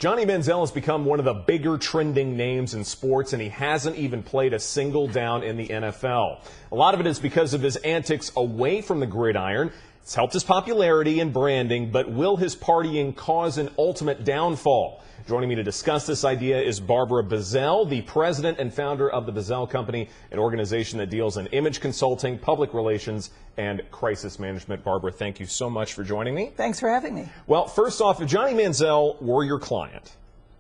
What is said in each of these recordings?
Johnny Manziel has become one of the bigger trending names in sports, and he hasn't even played a single down in the NFL. A lot of it is because of his antics away from the gridiron. It's helped his popularity and branding, but will his partying cause an ultimate downfall? Joining me to discuss this idea is Barbara Bazell, the president and founder of the Bazell Company, an organization that deals in image consulting, public relations, and crisis management. Barbara, thank you so much for joining me. Thanks for having me. Well, first off, if Johnny Manziel were your client,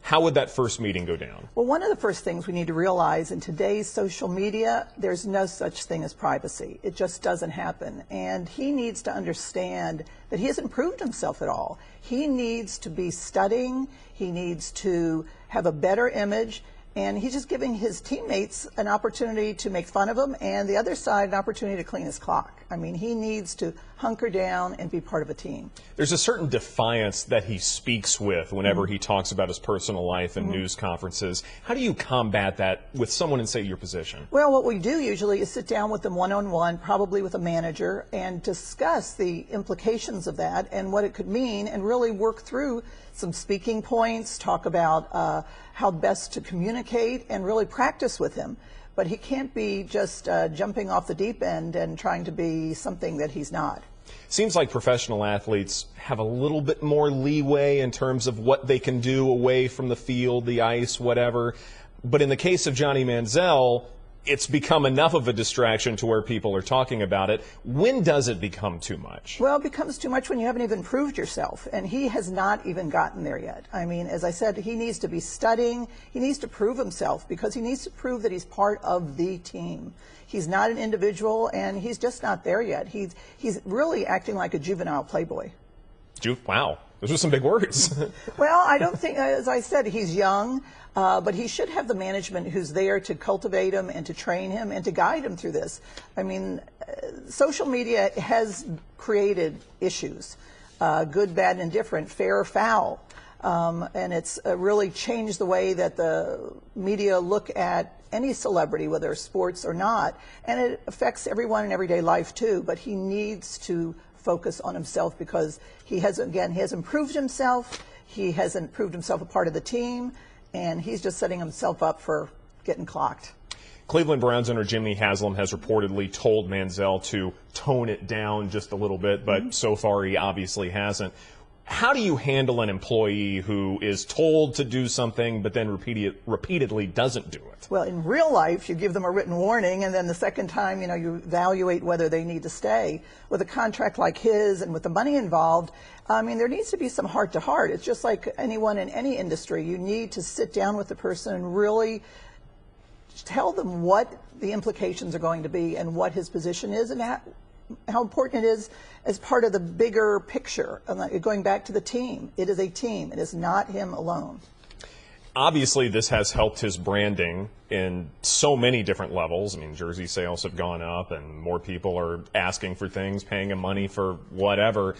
how would that first meeting go down? Well, one of the first things we need to realize in today's social media, there's no such thing as privacy. It just doesn't happen. And he needs to understand that he hasn't proved himself at all. He needs to be studying. He needs to have a better image. And he's just giving his teammates an opportunity to make fun of him, and the other side an opportunity to clean his clock. I mean, he needs to hunker down and be part of a team. There's a certain defiance that he speaks with whenever he talks about his personal life in news conferences. How do you combat that with someone in, say, your position? Well, what we do usually is sit down with them one-on-one, probably with a manager, and discuss the implications of that and what it could mean, and really work through some speaking points, talk about how best to communicate, and really practice with him. But he can't be just jumping off the deep end and trying to be something that he's not. Seems like professional athletes have a little bit more leeway in terms of what they can do away from the field, the ice, whatever. But in the case of Johnny Manziel, it's become enough of a distraction to where people are talking about it. When does it become too much? Well, it becomes too much when you haven't even proved yourself, and he has not even gotten there yet. I mean, as I said, he needs to be studying. He needs to prove himself, because he needs to prove that he's part of the team. He's not an individual, and he's just not there yet. He's really acting like a juvenile playboy. Wow, those are some big words. Well, I don't think, as I said, he's young. But he should have the management who's there to cultivate him and to train him and to guide him through this. I mean, social media has created issues, good, bad, and indifferent, fair or foul. And it's really changed the way that the media look at any celebrity, whether sports or not. And it affects everyone in everyday life, too. But he needs to focus on himself, because he hasn't proved himself. He hasn't proved himself a part of the team. And he's just setting himself up for getting clocked. Cleveland Browns owner Jimmy Haslam has reportedly told Manziel to tone it down just a little bit, but so far he obviously hasn't. How do you handle an employee who is told to do something but then repeatedly doesn't do it? Well, in real life, you give them a written warning, and then the second time, you evaluate whether they need to stay. With a contract like his and with the money involved, I mean, there needs to be some heart-to-heart. It's just like anyone in any industry. You need to sit down with the person and really tell them what the implications are going to be and what his position is, and how important it is as part of the bigger picture. Going back to the team, it is a team. It is not him alone. Obviously, this has helped his branding in so many different levels. I mean, jersey sales have gone up, and more people are asking for things, paying him money for whatever.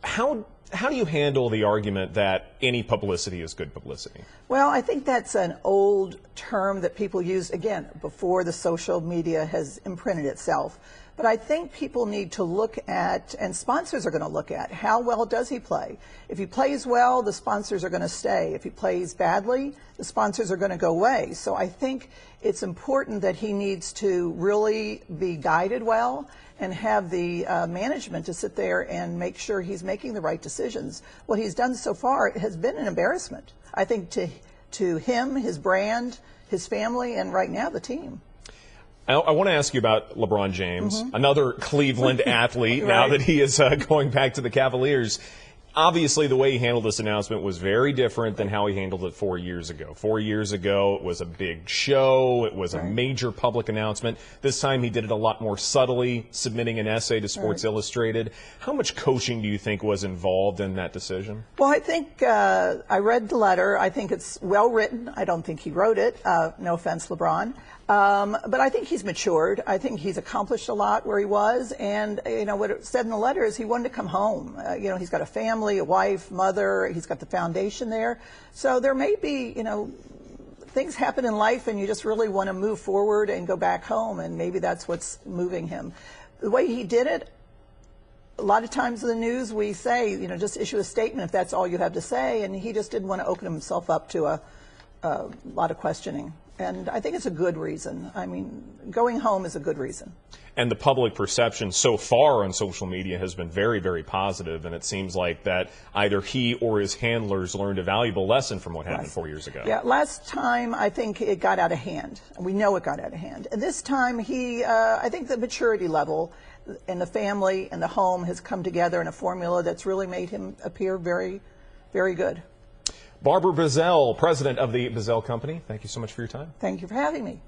How do you handle the argument that any publicity is good publicity? Well, I think that's an old term that people use, again, before the social media has imprinted itself. But I think people need to look at, and sponsors are going to look at, how well does he play? If he plays well, the sponsors are going to stay. If he plays badly, the sponsors are going to go away. So I think it's important that he needs to really be guided well and have the management to sit there and make sure he's making the right decisions. What he's done so far has been an embarrassment, I think, to him, his brand, his family, and right now the team. I want to ask you about LeBron James, another Cleveland athlete, right, now that he is going back to the Cavaliers. Obviously, the way he handled this announcement was very different than how he handled it 4 years ago. 4 years ago, it was a big show. It was a major public announcement. This time, he did it a lot more subtly, submitting an essay to Sports Illustrated. How much coaching do you think was involved in that decision? Well, I think I read the letter. I think it's well written. I don't think he wrote it. No offense, LeBron. But I think he's matured. I think he's accomplished a lot where he was. And, what it said in the letter is he wanted to come home. He's got a family, a wife, mother. He's got the foundation there. So there may be, things happen in life and you just really want to move forward and go back home. And maybe that's what's moving him. The way he did it, lot of times in the news we say, you know, just issue a statement if that's all you have to say, and he just didn't want to open himself up to a lot of questioning. And I think it's a good reason. I mean, going home is a good reason. And the public perception so far on social media has been very, very positive, and it seems like that either he or his handlers learned a valuable lesson from what happened 4 years ago. Yeah, last time I think it got out of hand. We know it got out of hand. And this time I think the maturity level and the family and the home has come together in a formula that's really made him appear very, very good. Barbara Bazell, president of the Bazell Company, thank you so much for your time. Thank you for having me.